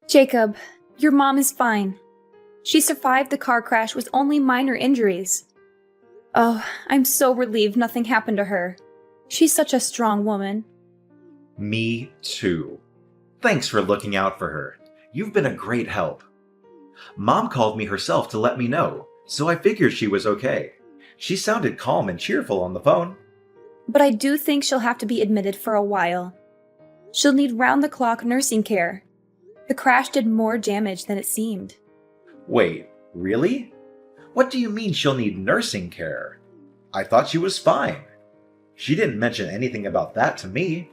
Jacob, your mom is fine. She survived the car crash with only minor injuries. Oh, I'm so relieved nothing happened to her. She's such a strong woman. Me too. Thanks for looking out for her. You've been a great help. Mom called me herself to let me know, so I figured she was okay. She sounded calm and cheerful on the phone. But I do think she'll have to be admitted for a while. She'll need round-the-clock nursing care. The crash did more damage than it seemed. Wait, really? What do you mean she'll need nursing care? I thought she was fine. She didn't mention anything about that to me.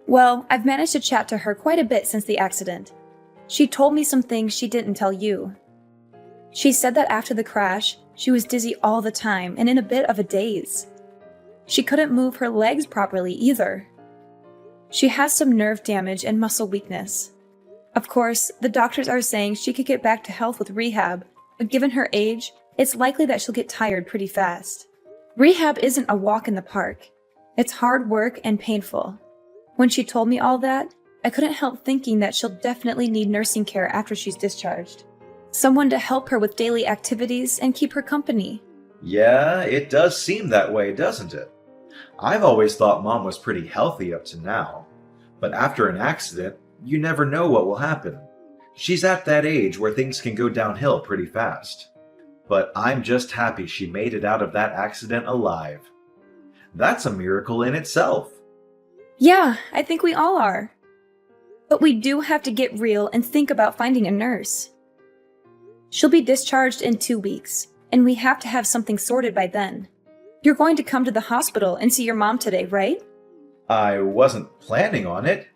Well, I've managed to chat to her quite a bit since the accident. She told me some things she didn't tell you. She said that after the crash, she was dizzy all the time and in a bit of a daze. She couldn't move her legs properly either. She has some nerve damage and muscle weakness. Of course, the doctors are saying she could get back to health with rehab, but given her age, it's likely that she'll get tired pretty fast. Rehab isn't a walk in the park. It's hard work and painful. When she told me all that, I couldn't help thinking that she'll definitely need nursing care after she's discharged. Someone to help her with daily activities and keep her company. Yeah, it does seem that way, doesn't it? I've always thought Mom was pretty healthy up to now. But after an accident, you never know what will happen. She's at that age where things can go downhill pretty fast. But I'm just happy she made it out of that accident alive. That's a miracle in itself. Yeah, I think we all are. But we do have to get real and think about finding a nurse. She'll be discharged in 2 weeks, and we have to have something sorted by then. You're going to come to the hospital and see your mom today, right? I wasn't planning on it.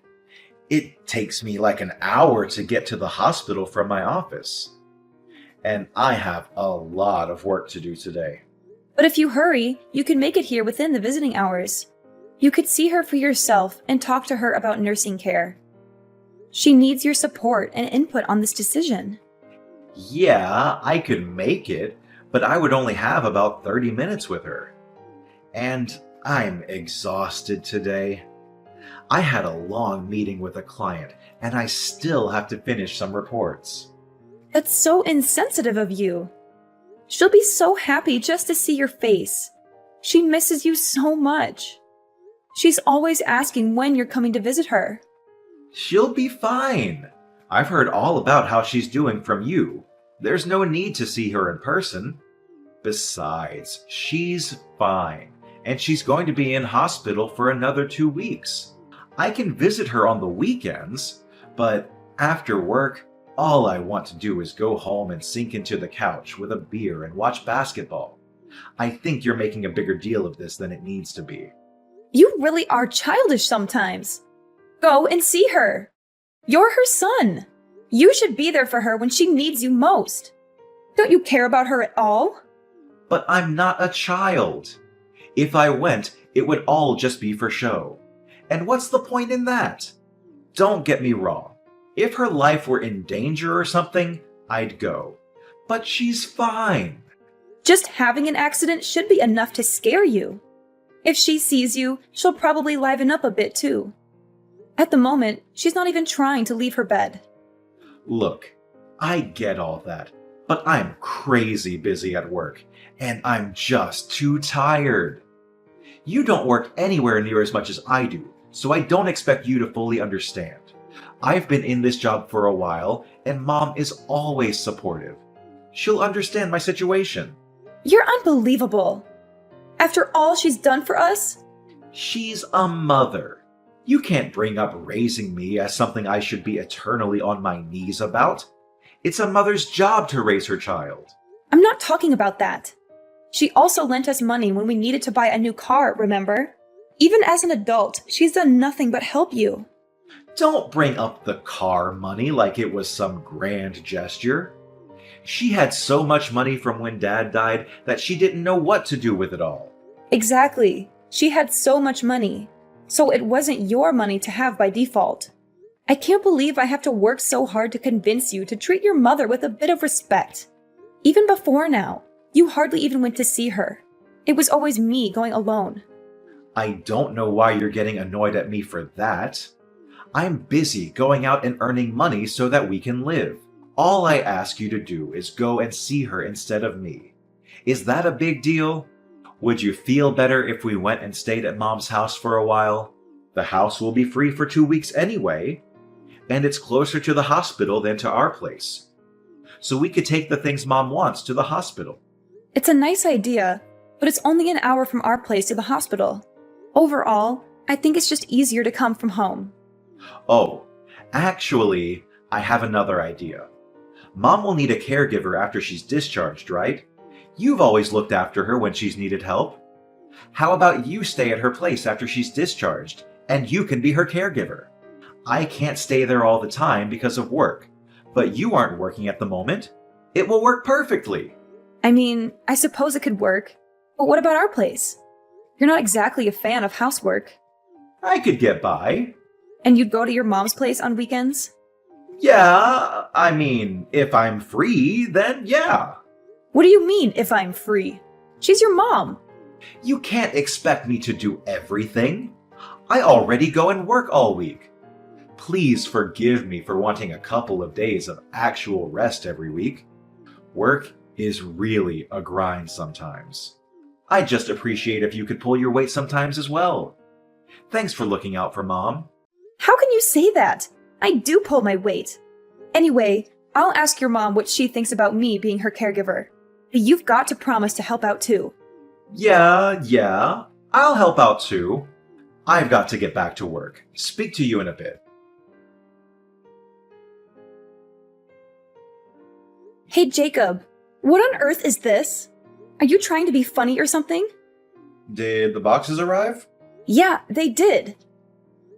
It takes me like an hour to get to the hospital from my office. And I have a lot of work to do today. But if you hurry, you can make it here within the visiting hours. You could see her for yourself and talk to her about nursing care. She needs your support and input on this decision. Yeah, I could make it, but I would only have about 30 minutes with her. And I'm exhausted today. I had a long meeting with a client, and I still have to finish some reports. That's so insensitive of you. She'll be so happy just to see your face. She misses you so much. She's always asking when you're coming to visit her. She'll be fine. I've heard all about how she's doing from you. There's no need to see her in person. Besides, she's fine, and she's going to be in hospital for another 2 weeks. I can visit her on the weekends, but after work, all I want to do is go home and sink into the couch with a beer and watch basketball. I think you're making a bigger deal of this than it needs to be. You really are childish sometimes. Go and see her. You're her son. You should be there for her when she needs you most. Don't you care about her at all? But I'm not a child. If I went, it would all just be for show. And what's the point in that? Don't get me wrong. If her life were in danger or something, I'd go. But she's fine. Just having an accident should be enough to scare you. If she sees you, she'll probably liven up a bit too. At the moment, she's not even trying to leave her bed. Look, I get all that, but I'm crazy busy at work, and I'm just too tired. You don't work anywhere near as much as I do, so I don't expect you to fully understand. I've been in this job for a while, and Mom is always supportive. She'll understand my situation. You're unbelievable. After all she's done for us? She's a mother. You can't bring up raising me as something I should be eternally on my knees about. It's a mother's job to raise her child. I'm not talking about that. She also lent us money when we needed to buy a new car, remember? Even as an adult, she's done nothing but help you. Don't bring up the car money like it was some grand gesture. She had so much money from when Dad died that she didn't know what to do with it all. Exactly. She had so much money. So it wasn't your money to have by default. I can't believe I have to work so hard to convince you to treat your mother with a bit of respect. Even before now, you hardly even went to see her. It was always me going alone. I don't know why you're getting annoyed at me for that. I'm busy going out and earning money so that we can live. All I ask you to do is go and see her instead of me. Is that a big deal? Would you feel better if we went and stayed at Mom's house for a while? The house will be free for 2 weeks anyway, and it's closer to the hospital than to our place. So we could take the things Mom wants to the hospital. It's a nice idea, but it's only an hour from our place to the hospital. Overall, I think it's just easier to come from home. Oh, actually, I have another idea. Mom will need a caregiver after she's discharged, right? You've always looked after her when she's needed help. How about you stay at her place after she's discharged, and you can be her caregiver? I can't stay there all the time because of work, but you aren't working at the moment. It will work perfectly. I mean, I suppose it could work, but what about our place? You're not exactly a fan of housework. I could get by. And you'd go to your mom's place on weekends? Yeah, I mean, if I'm free, then yeah. What do you mean, if I'm free? She's your mom. You can't expect me to do everything. I already go and work all week. Please forgive me for wanting a couple of days of actual rest every week. Work is really a grind sometimes. I'd just appreciate if you could pull your weight sometimes as well. Thanks for looking out for Mom. How can you say that? I do pull my weight. Anyway, I'll ask your mom what she thinks about me being her caregiver. But you've got to promise to help out too. Yeah, I'll help out too. I've got to get back to work. Speak to you in a bit. Hey Jacob, what on earth is this? Are you trying to be funny or something? Did the boxes arrive? Yeah, they did.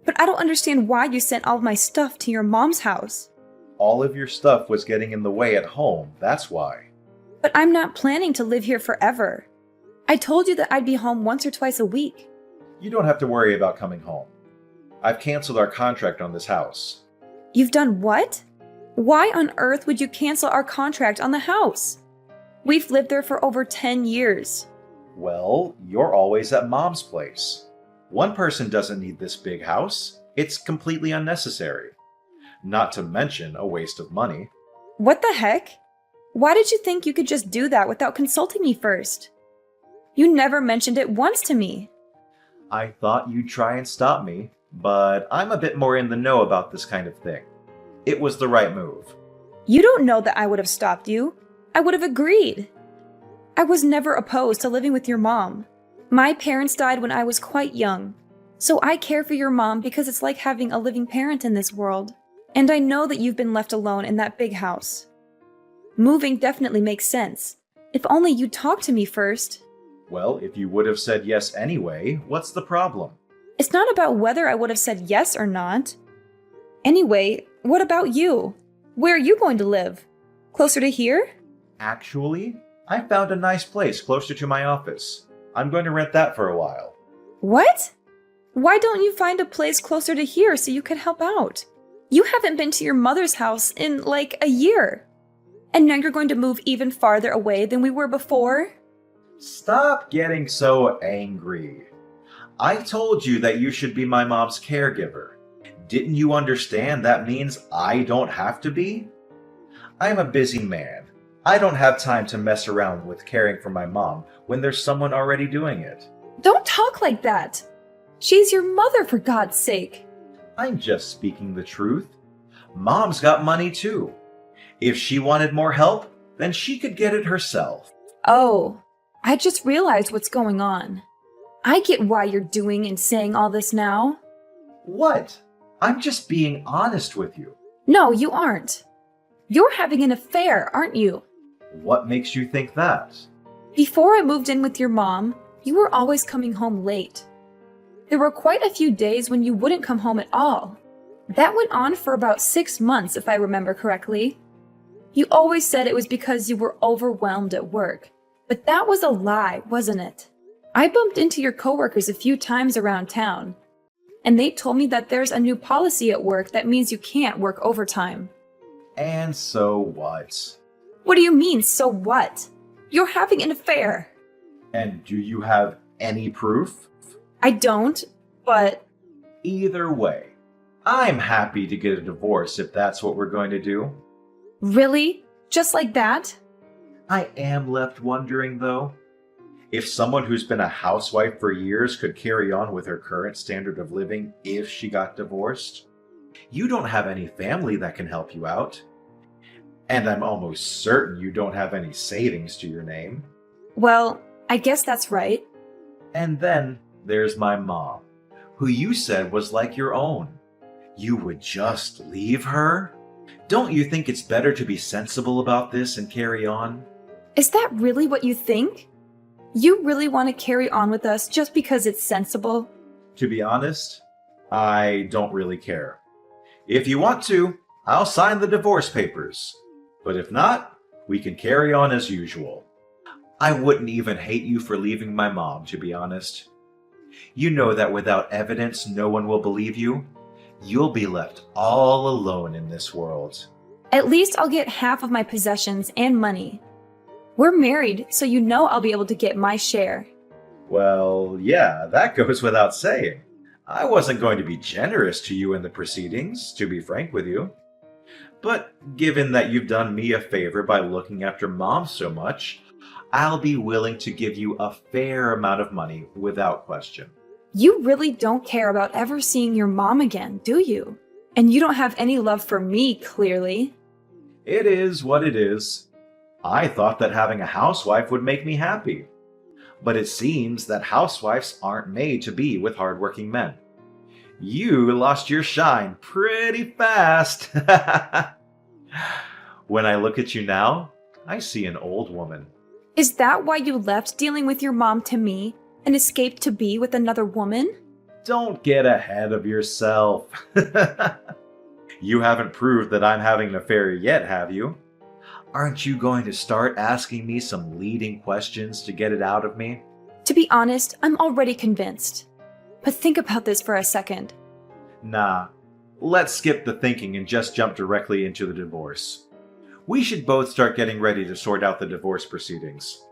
But I don't understand why you sent all of my stuff to your mom's house. All of your stuff was getting in the way at home, that's why. But I'm not planning to live here forever. I told you that I'd be home once or twice a week. You don't have to worry about coming home. I've canceled our contract on this house. You've done what? Why on earth would you cancel our contract on the house? We've lived there for over 10 years. Well, you're always at Mom's place. One person doesn't need this big house. It's completely unnecessary. Not to mention a waste of money. What the heck? Why did you think you could just do that without consulting me first? You never mentioned it once to me. I thought you'd try and stop me, but I'm a bit more in the know about this kind of thing. It was the right move. You don't know that I would have stopped you. I would have agreed. I was never opposed to living with your mom. My parents died when I was quite young, so I care for your mom because it's like having a living parent in this world. And I know that you've been left alone in that big house. Moving definitely makes sense. If only you'd talk to me first. Well, if you would have said yes anyway, what's the problem? It's not about whether I would have said yes or not. Anyway, what about you? Where are you going to live? Closer to here? Actually, I found a nice place closer to my office. I'm going to rent that for a while. What? Why don't you find a place closer to here so you can help out? You haven't been to your mother's house in like a year. And now you're going to move even farther away than we were before? Stop getting so angry. I told you that you should be my mom's caregiver. Didn't you understand that means I don't have to be? I'm a busy man. I don't have time to mess around with caring for my mom when there's someone already doing it. Don't talk like that. She's your mother, for God's sake. I'm just speaking the truth. Mom's got money too. If she wanted more help, then she could get it herself. Oh, I just realized what's going on. I get why you're doing and saying all this now. What? I'm just being honest with you. No, you aren't. You're having an affair, aren't you? What makes you think that? Before I moved in with your mom, you were always coming home late. There were quite a few days when you wouldn't come home at all. That went on for about 6 months, if I remember correctly. You always said it was because you were overwhelmed at work. But that was a lie, wasn't it? I bumped into your coworkers a few times around town, and they told me that there's a new policy at work that means you can't work overtime. And so what? What do you mean, so what? You're having an affair. And do you have any proof? I don't, but... Either way, I'm happy to get a divorce if that's what we're going to do. Really? Just like that? I am left wondering, though, if someone who's been a housewife for years could carry on with her current standard of living if she got divorced. You don't have any family that can help you out. And I'm almost certain you don't have any savings to your name. Well, I guess that's right. And then there's my mom, who you said was like your own. You would just leave her? Don't you think it's better to be sensible about this and carry on? Is that really what you think? You really want to carry on with us just because it's sensible? To be honest, I don't really care. If you want to, I'll sign the divorce papers. But if not, we can carry on as usual. I wouldn't even hate you for leaving my mom, to be honest. You know that without evidence, no one will believe you. You'll be left all alone in this world. At least I'll get half of my possessions and money. We're married, so you know I'll be able to get my share. Well, yeah, that goes without saying. I wasn't going to be generous to you in the proceedings, to be frank with you. But given that you've done me a favor by looking after Mom so much, I'll be willing to give you a fair amount of money without question. You really don't care about ever seeing your mom again, do you? And you don't have any love for me, clearly. It is what it is. I thought that having a housewife would make me happy. But it seems that housewives aren't made to be with hardworking men. You lost your shine pretty fast. When I look at you now, I see an old woman. Is that why you left dealing with your mom to me and escaped to be with another woman? Don't get ahead of yourself. You haven't proved that I'm having an affair yet, have you? Aren't you going to start asking me some leading questions to get it out of me? To be honest, I'm already convinced. But think about this for a second. Nah, let's skip the thinking and just jump directly into the divorce. We should both start getting ready to sort out the divorce proceedings.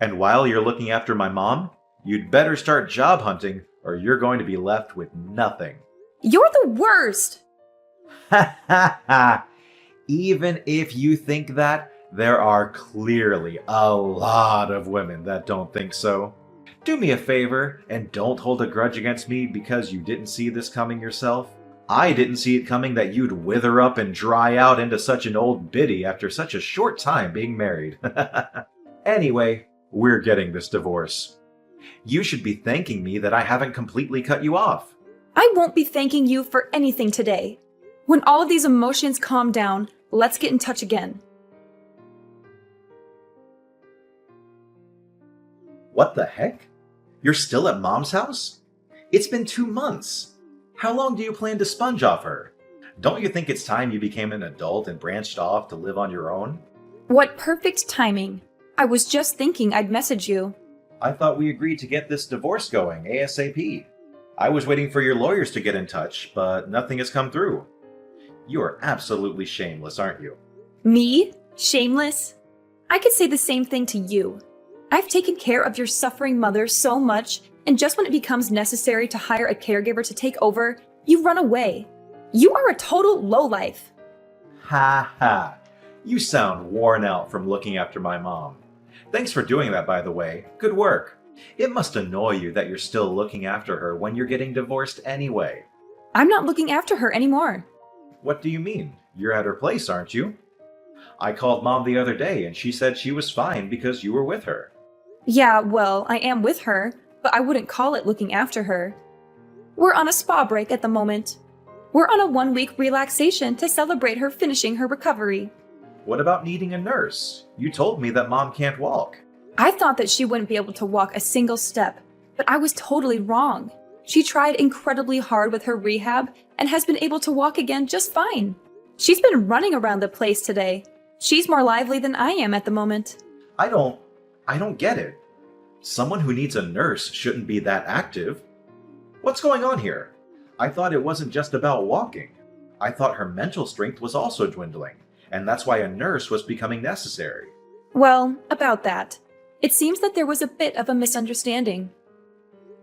And while you're looking after my mom, you'd better start job hunting or you're going to be left with nothing. You're the worst! Ha ha ha! Even if you think that, there are clearly a lot of women that don't think so. Do me a favor and don't hold a grudge against me because you didn't see this coming yourself. I didn't see it coming that you'd wither up and dry out into such an old biddy after such a short time being married. Anyway, we're getting this divorce. You should be thanking me that I haven't completely cut you off. I won't be thanking you for anything today. When all of these emotions calm down, let's get in touch again. What the heck? You're still at Mom's house? It's been 2 months. How long do you plan to sponge off her? Don't you think it's time you became an adult and branched off to live on your own? What perfect timing. I was just thinking I'd message you. I thought we agreed to get this divorce going ASAP. I was waiting for your lawyers to get in touch, but nothing has come through. You are absolutely shameless, aren't you? Me? Shameless? I could say the same thing to you. I've taken care of your suffering mother so much, and just when it becomes necessary to hire a caregiver to take over, you run away. You are a total lowlife. Ha ha. You sound worn out from looking after my mom. Thanks for doing that, by the way. Good work. It must annoy you that you're still looking after her when you're getting divorced anyway. I'm not looking after her anymore. What do you mean? You're at her place, aren't you? I called Mom the other day and she said she was fine because you were with her. Yeah, well, I am with her, but I wouldn't call it looking after her. We're on a spa break at the moment. We're on a 1-week relaxation to celebrate her finishing her recovery. What about needing a nurse? You told me that Mom can't walk. I thought that she wouldn't be able to walk a single step, but I was totally wrong. She tried incredibly hard with her rehab and has been able to walk again just fine. She's been running around the place today. She's more lively than I am at the moment. I don't get it. Someone who needs a nurse shouldn't be that active. What's going on here? I thought it wasn't just about walking. I thought her mental strength was also dwindling, and that's why a nurse was becoming necessary. Well, about that. It seems that there was a bit of a misunderstanding.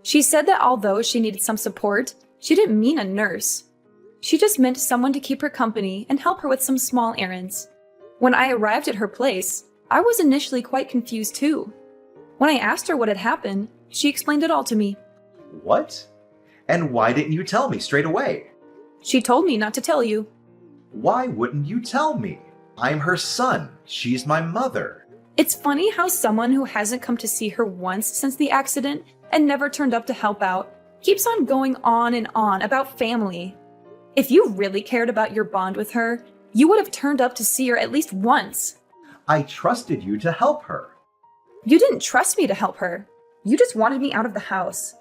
She said that although she needed some support, she didn't mean a nurse. She just meant someone to keep her company and help her with some small errands. When I arrived at her place, I was initially quite confused too. When I asked her what had happened, she explained it all to me. What? And why didn't you tell me straight away? She told me not to tell you. Why wouldn't you tell me? I'm her son. She's my mother. It's funny how someone who hasn't come to see her once since the accident and never turned up to help out keeps on going on and on about family. If you really cared about your bond with her, you would have turned up to see her at least once. I trusted you to help her. You didn't trust me to help her. You just wanted me out of the house.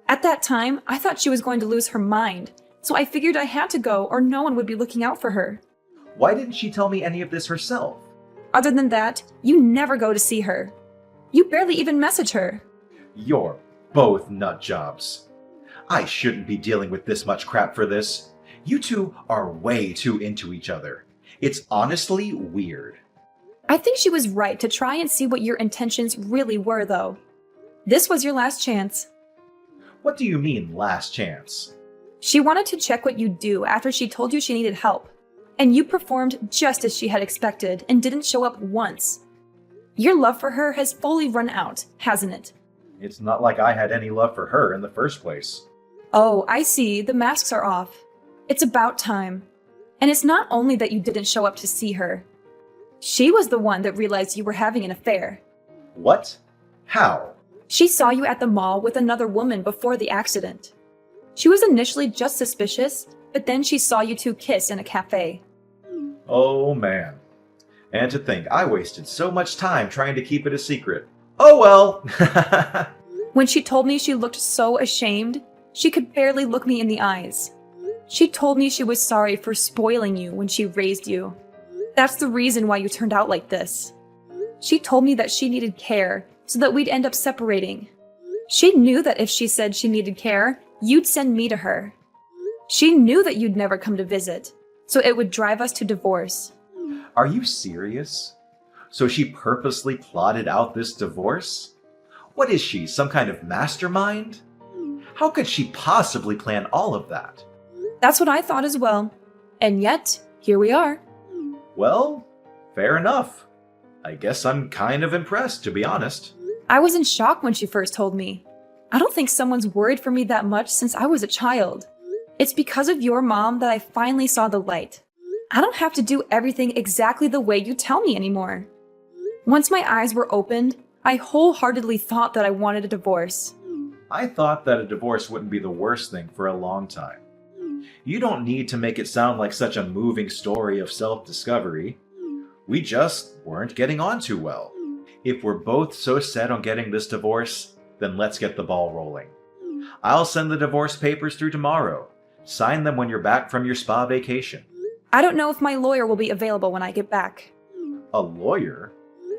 At that time, I thought she was going to lose her mind, so I figured I had to go or no one would be looking out for her. Why didn't she tell me any of this herself? Other than that, you never go to see her. You barely even message her. You're both nut jobs. I shouldn't be dealing with this much crap for this. You two are way too into each other. It's honestly weird. I think she was right to try and see what your intentions really were, though. This was your last chance. What do you mean, last chance? She wanted to check what you'd do after she told you she needed help, and you performed just as she had expected and didn't show up once. Your love for her has fully run out, hasn't it? It's not like I had any love for her in the first place. Oh, I see. The masks are off. It's about time. And it's not only that you didn't show up to see her. She was the one that realized you were having an affair. What? How? She saw you at the mall with another woman before the accident. She was initially just suspicious, but then she saw you two kiss in a cafe. Oh man. And to think I wasted so much time trying to keep it a secret. Oh well! When she told me she looked so ashamed, she could barely look me in the eyes. She told me she was sorry for spoiling you when she raised you. That's the reason why you turned out like this. She told me that she needed care so that we'd end up separating. She knew that if she said she needed care, you'd send me to her. She knew that you'd never come to visit, so it would drive us to divorce. Are you serious? So she purposely plotted out this divorce? What is she, some kind of mastermind? How could she possibly plan all of that? That's what I thought as well. And yet, here we are. Well, fair enough. I guess I'm kind of impressed, to be honest. I was in shock when she first told me. I don't think someone's worried for me that much since I was a child. It's because of your mom that I finally saw the light. I don't have to do everything exactly the way you tell me anymore. Once my eyes were opened, I wholeheartedly thought that I wanted a divorce. I thought that a divorce wouldn't be the worst thing for a long time. You don't need to make it sound like such a moving story of self-discovery. We just weren't getting on too well. If we're both so set on getting this divorce, then let's get the ball rolling. I'll send the divorce papers through tomorrow. Sign them when you're back from your spa vacation. I don't know if my lawyer will be available when I get back. A lawyer?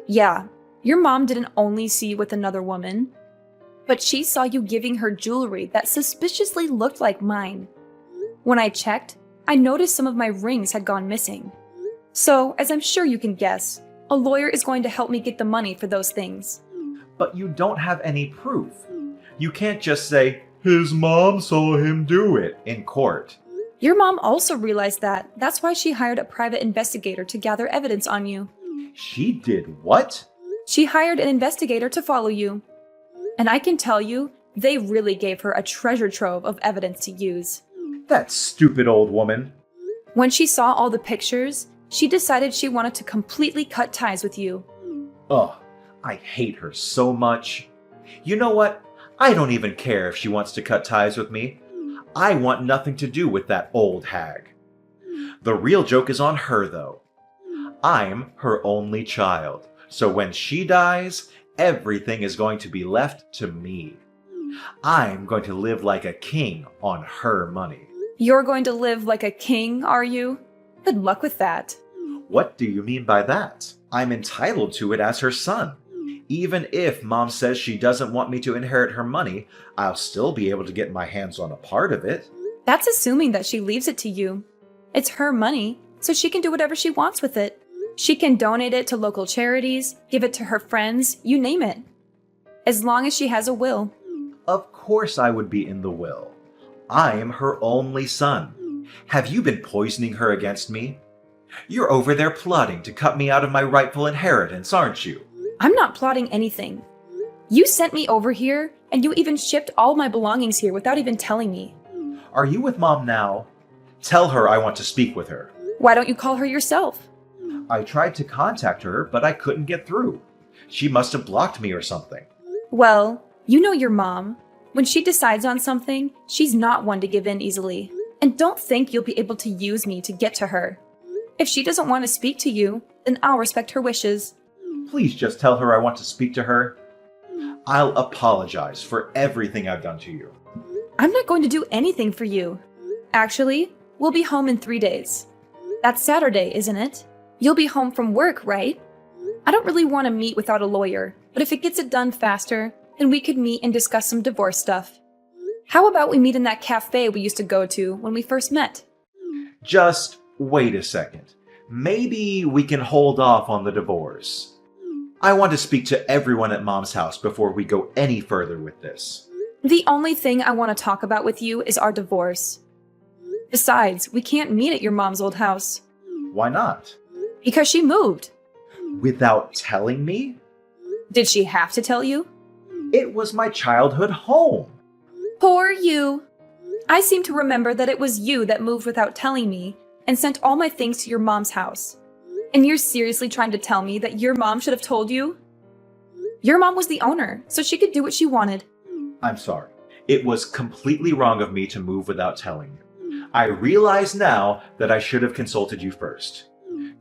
Yeah, your mom didn't only see you with another woman, but she saw you giving her jewelry that suspiciously looked like mine. When I checked, I noticed some of my rings had gone missing. So, as I'm sure you can guess, a lawyer is going to help me get the money for those things. But you don't have any proof. You can't just say, his mom saw him do it in court. Your mom also realized that. That's why she hired a private investigator to gather evidence on you. She did what? She hired an investigator to follow you. And I can tell you, they really gave her a treasure trove of evidence to use. That stupid old woman. When she saw all the pictures, she decided she wanted to completely cut ties with you. Ugh, I hate her so much. You know what? I don't even care if she wants to cut ties with me. I want nothing to do with that old hag. The real joke is on her, though. I'm her only child, so when she dies, everything is going to be left to me. I'm going to live like a king on her money. You're going to live like a king, are you? Good luck with that. What do you mean by that? I'm entitled to it as her son. Even if Mom says she doesn't want me to inherit her money, I'll still be able to get my hands on a part of it. That's assuming that she leaves it to you. It's her money, so she can do whatever she wants with it. She can donate it to local charities, give it to her friends, you name it. As long as she has a will. Of course I would be in the will. I'm her only son. Have you been poisoning her against me? You're over there plotting to cut me out of my rightful inheritance, aren't you? I'm not plotting anything. You sent me over here, and you even shipped all my belongings here without even telling me. Are you with Mom now? Tell her I want to speak with her. Why don't you call her yourself? I tried to contact her, but I couldn't get through. She must have blocked me or something. Well, you know your mom. When she decides on something, she's not one to give in easily. And don't think you'll be able to use me to get to her. If she doesn't want to speak to you, then I'll respect her wishes. Please just tell her I want to speak to her. I'll apologize for everything I've done to you. I'm not going to do anything for you. Actually, we'll be home in 3 days. That's Saturday, isn't it? You'll be home from work, right? I don't really want to meet without a lawyer, but if it gets it done faster, then we could meet and discuss some divorce stuff. How about we meet in that cafe we used to go to when we first met? Just wait a second. Maybe we can hold off on the divorce. I want to speak to everyone at Mom's house before we go any further with this. The only thing I want to talk about with you is our divorce. Besides, we can't meet at your mom's old house. Why not? Because she moved. Without telling me? Did she have to tell you? It was my childhood home. Poor you. I seem to remember that it was you that moved without telling me and sent all my things to your mom's house. And you're seriously trying to tell me that your mom should have told you? Your mom was the owner, so she could do what she wanted. I'm sorry. It was completely wrong of me to move without telling you. I realize now that I should have consulted you first.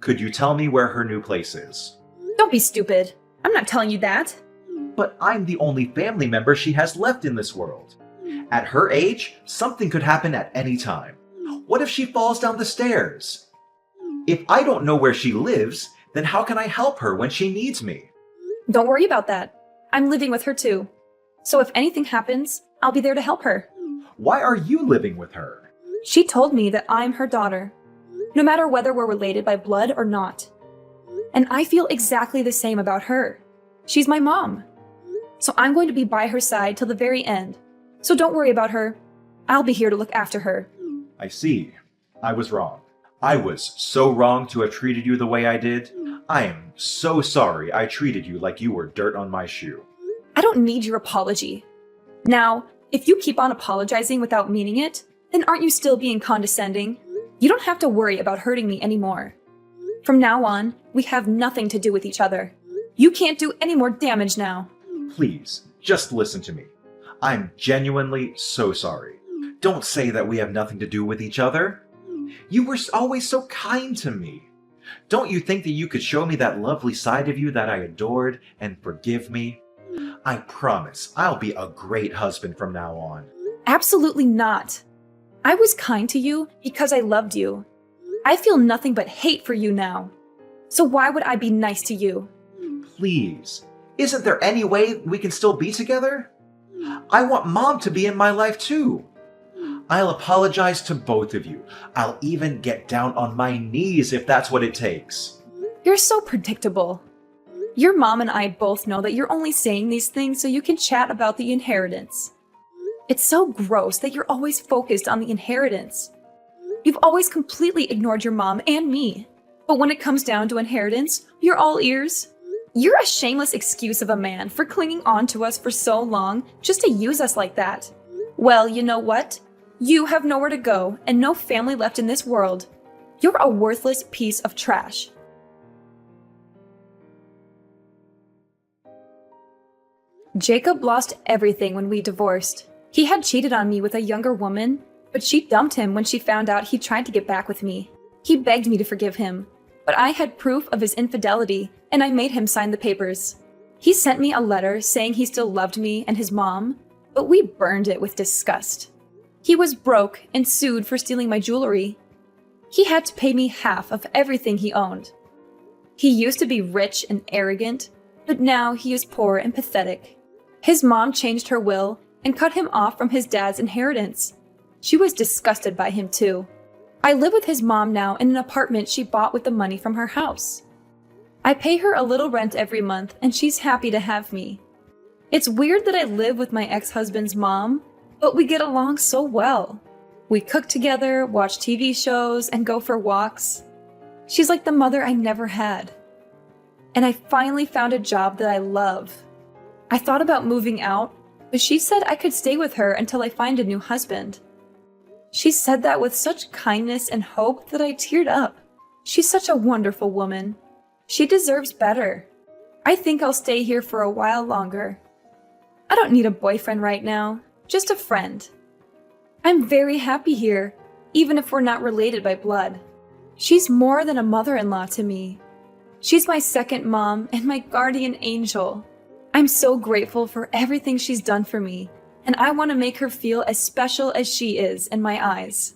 Could you tell me where her new place is? Don't be stupid. I'm not telling you that. But I'm the only family member she has left in this world. At her age, something could happen at any time. What if she falls down the stairs? If I don't know where she lives, then how can I help her when she needs me? Don't worry about that. I'm living with her too. So if anything happens, I'll be there to help her. Why are you living with her? She told me that I'm her daughter, no matter whether we're related by blood or not. And I feel exactly the same about her. She's my mom. So I'm going to be by her side till the very end. So don't worry about her. I'll be here to look after her. I see. I was wrong. I was so wrong to have treated you the way I did. I am so sorry I treated you like you were dirt on my shoe. I don't need your apology. Now, if you keep on apologizing without meaning it, then aren't you still being condescending? You don't have to worry about hurting me anymore. From now on, we have nothing to do with each other. You can't do any more damage now. Please, just listen to me. I'm genuinely so sorry. Don't say that we have nothing to do with each other. You were always so kind to me. Don't you think that you could show me that lovely side of you that I adored and forgive me? I promise I'll be a great husband from now on. Absolutely not. I was kind to you because I loved you. I feel nothing but hate for you now. So why would I be nice to you? Please, isn't there any way we can still be together? I want Mom to be in my life too. I'll apologize to both of you. I'll even get down on my knees if that's what it takes. You're so predictable. Your mom and I both know that you're only saying these things so you can chat about the inheritance. It's so gross that you're always focused on the inheritance. You've always completely ignored your mom and me. But when it comes down to inheritance, you're all ears. You're a shameless excuse of a man for clinging on to us for so long just to use us like that. Well, you know what? You have nowhere to go and no family left in this world. You're a worthless piece of trash. Jacob lost everything when we divorced. He had cheated on me with a younger woman, but she dumped him when she found out he tried to get back with me. He begged me to forgive him, but I had proof of his infidelity and I made him sign the papers. He sent me a letter saying he still loved me and his mom, but we burned it with disgust. He was broke and sued for stealing my jewelry. He had to pay me half of everything he owned. He used to be rich and arrogant, but now he is poor and pathetic. His mom changed her will and cut him off from his dad's inheritance. She was disgusted by him too. I live with his mom now in an apartment she bought with the money from her house. I pay her a little rent every month and she's happy to have me. It's weird that I live with my ex-husband's mom, but we get along so well. We cook together, watch TV shows, and go for walks. She's like the mother I never had. And I finally found a job that I love. I thought about moving out, but she said I could stay with her until I find a new husband. She said that with such kindness and hope that I teared up. She's such a wonderful woman. She deserves better. I think I'll stay here for a while longer. I don't need a boyfriend right now, just a friend. I'm very happy here, even if we're not related by blood. She's more than a mother-in-law to me. She's my second mom and my guardian angel. I'm so grateful for everything she's done for me, and I want to make her feel as special as she is in my eyes.